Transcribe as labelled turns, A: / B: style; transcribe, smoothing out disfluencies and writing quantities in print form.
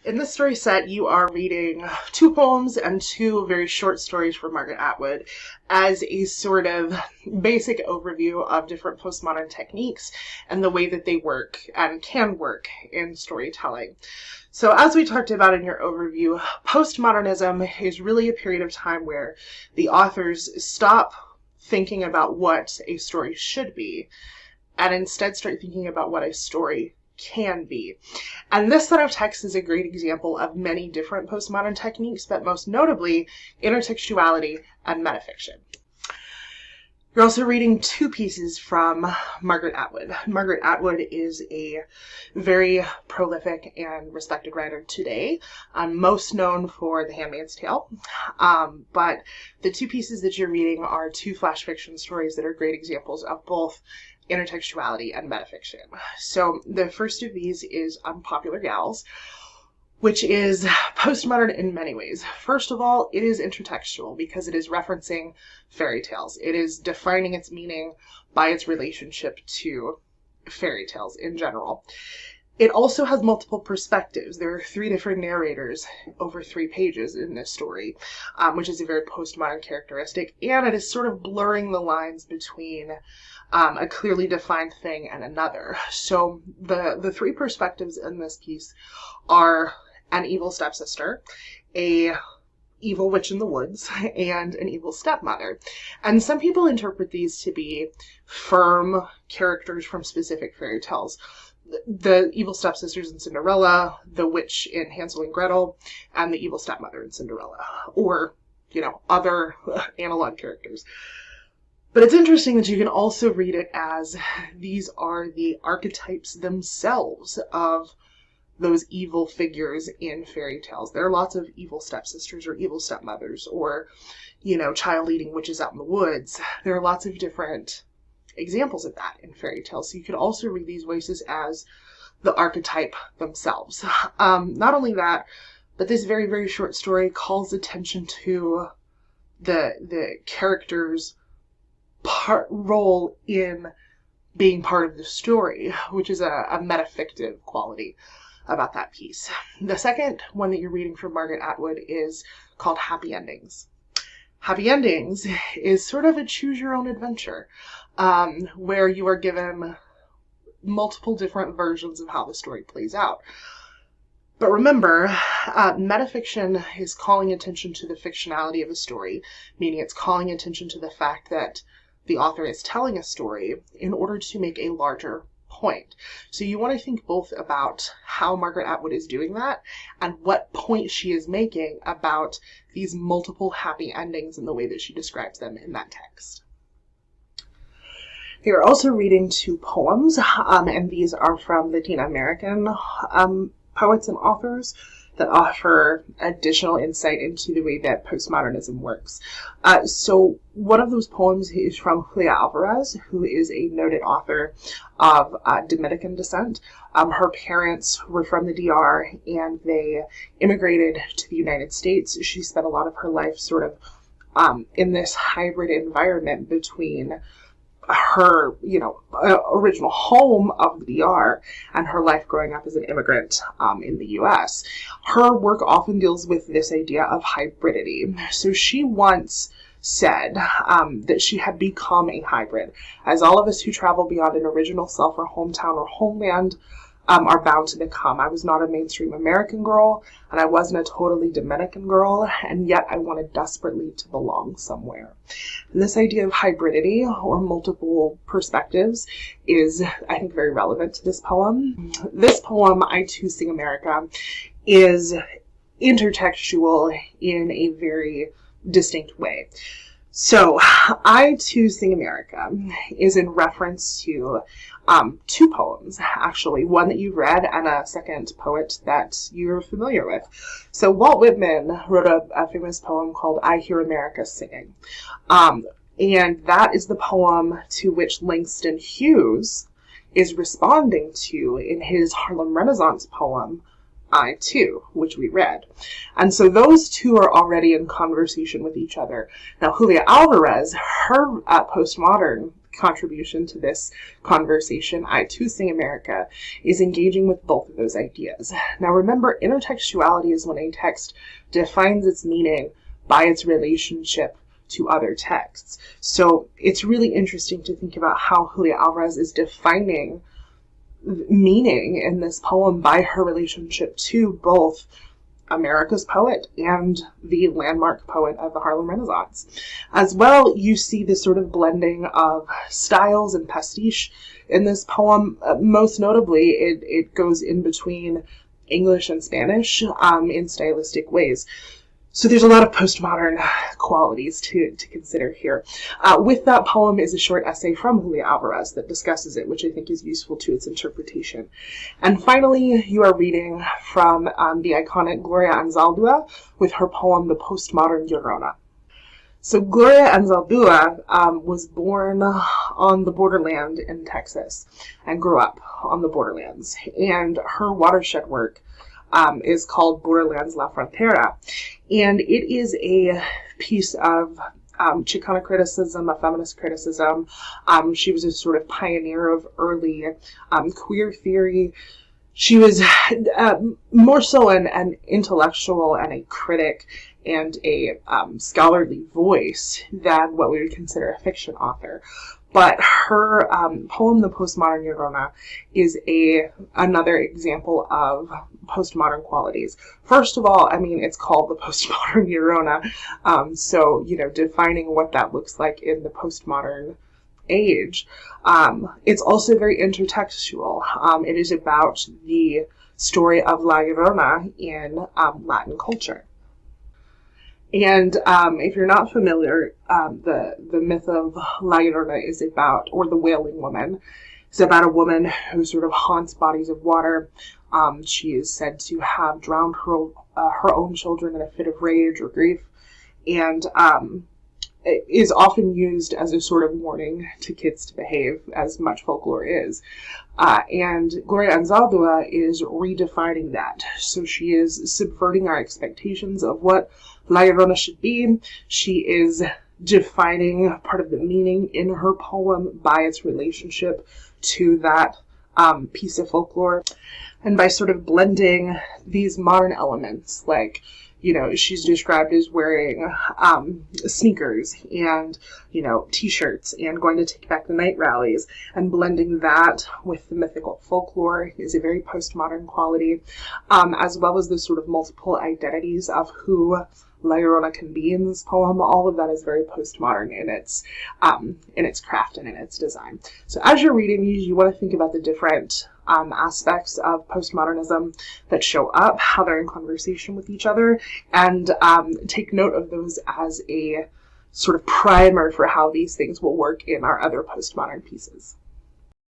A: In this story set, you are reading two poems and two very short stories from Margaret Atwood as a sort of basic overview of different postmodern techniques and the way that they work and can work in storytelling. So as we talked about in your overview, postmodernism is really a period of time where the authors stop thinking about what a story should be and instead start thinking about what a story can be. And this set of texts is a great example of many different postmodern techniques, but most notably intertextuality and metafiction. You're also reading two pieces from Margaret Atwood. Margaret Atwood is a very prolific and respected writer today, most known for The Handmaid's Tale. But the two pieces that you're reading are two flash fiction stories that are great examples of both intertextuality and metafiction. So the first of these is Unpopular Gals, which is postmodern in many ways. First of all, it is intertextual because it is referencing fairy tales. It is defining its meaning by its relationship to fairy tales in general. It also has multiple perspectives. There are three different narrators over 3 pages in this story, which is a very postmodern characteristic, and it is sort of blurring the lines between a clearly defined thing and another. So the 3 perspectives in this piece are an evil stepsister, a evil witch in the woods, and an evil stepmother. And some people interpret these to be firm characters from specific fairy tales. The evil stepsisters in Cinderella, the witch in Hansel and Gretel, and the evil stepmother in Cinderella, or, other analog characters. But it's interesting that you can also read it as these are the archetypes themselves of those evil figures in fairy tales. There are lots of evil stepsisters or evil stepmothers or, child-eating witches out in the woods. There are lots of different examples of that in fairy tales. So you could also read these voices as the archetype themselves. Not only that, but this very, very short story calls attention to the character's role in being part of the story, which is a metafictive quality about that piece. The second one that you're reading from Margaret Atwood is called Happy Endings. Happy Endings is sort of a choose-your-own-adventure, where you are given multiple different versions of how the story plays out. But remember, metafiction is calling attention to the fictionality of a story, meaning it's calling attention to the fact that the author is telling a story in order to make a larger point. So you want to think both about how Margaret Atwood is doing that and what point she is making about these multiple happy endings and the way that she describes them in that text. You're also reading 2 poems, and these are from Latin American poets and authors that offer additional insight into the way that postmodernism works. So one of those poems is from Julia Alvarez, who is a noted author of Dominican descent. Her parents were from the DR and they immigrated to the United States. She spent a lot of her life sort of in this hybrid environment between her, original home of the DR and her life growing up as an immigrant in the US. Her work often deals with this idea of hybridity. So she once said that she had become a hybrid. As all of us who travel beyond an original self or hometown or homeland are bound to become. I was not a mainstream American girl, and I wasn't a totally Dominican girl, and yet I wanted desperately to belong somewhere. And this idea of hybridity, or multiple perspectives, is, I think, very relevant to this poem. This poem, I Too Sing America, is intertextual in a very distinct way. So, I Too Sing America is in reference to 2 poems, actually. One that you've read and a second poet that you're familiar with. So Walt Whitman wrote a famous poem called I Hear America Singing. And that is the poem to which Langston Hughes is responding to in his Harlem Renaissance poem, I Too, which we read. And so those two are already in conversation with each other. Now, Julia Alvarez, her postmodern contribution to this conversation, I Too Sing America, is engaging with both of those ideas. Now remember, intertextuality is when a text defines its meaning by its relationship to other texts. So it's really interesting to think about how Julia Alvarez is defining meaning in this poem by her relationship to both America's poet and the landmark poet of the Harlem Renaissance. As well, you see this sort of blending of styles and pastiche in this poem. Most notably, it goes in between English and Spanish in stylistic ways. So there's a lot of postmodern qualities to consider here. With that poem is a short essay from Julia Alvarez that discusses it, which I think is useful to its interpretation. And finally, you are reading from the iconic Gloria Anzaldúa with her poem, The Postmodern Llorona. So Gloria Anzaldúa was born on the borderland in Texas and grew up on the borderlands. And her watershed work is called Borderlands La Frontera. And it is a piece of Chicana criticism, a feminist criticism. She was a sort of pioneer of early queer theory. She was more so an intellectual and a critic and a scholarly voice than what we would consider a fiction author. But her poem, The Postmodern Llorona, is another example of postmodern qualities. First of all, I mean, it's called The Postmodern Llorona, so, defining what that looks like in the postmodern age. It's also very intertextual. It is about the story of La Llorona in Latin culture. And if you're not familiar, the myth of La Llorona is about, or the Wailing Woman, is about a woman who sort of haunts bodies of water. She is said to have drowned her own children in a fit of rage or grief, and is often used as a sort of warning to kids to behave, as much folklore is. And Gloria Anzaldúa is redefining that. So she is subverting our expectations of what La Llorona should be. She is defining part of the meaning in her poem by its relationship to that piece of folklore. And by sort of blending these modern elements, like, she's described as wearing sneakers and, t-shirts and going to Take Back the Night rallies, and blending that with the mythical folklore is a very postmodern quality, as well as the sort of multiple identities of who La Llorona can be in this poem. All of that is very postmodern in its craft and in its design. So as you're reading these, you want to think about the different aspects of postmodernism that show up, how they're in conversation with each other, and take note of those as a sort of primer for how these things will work in our other postmodern pieces.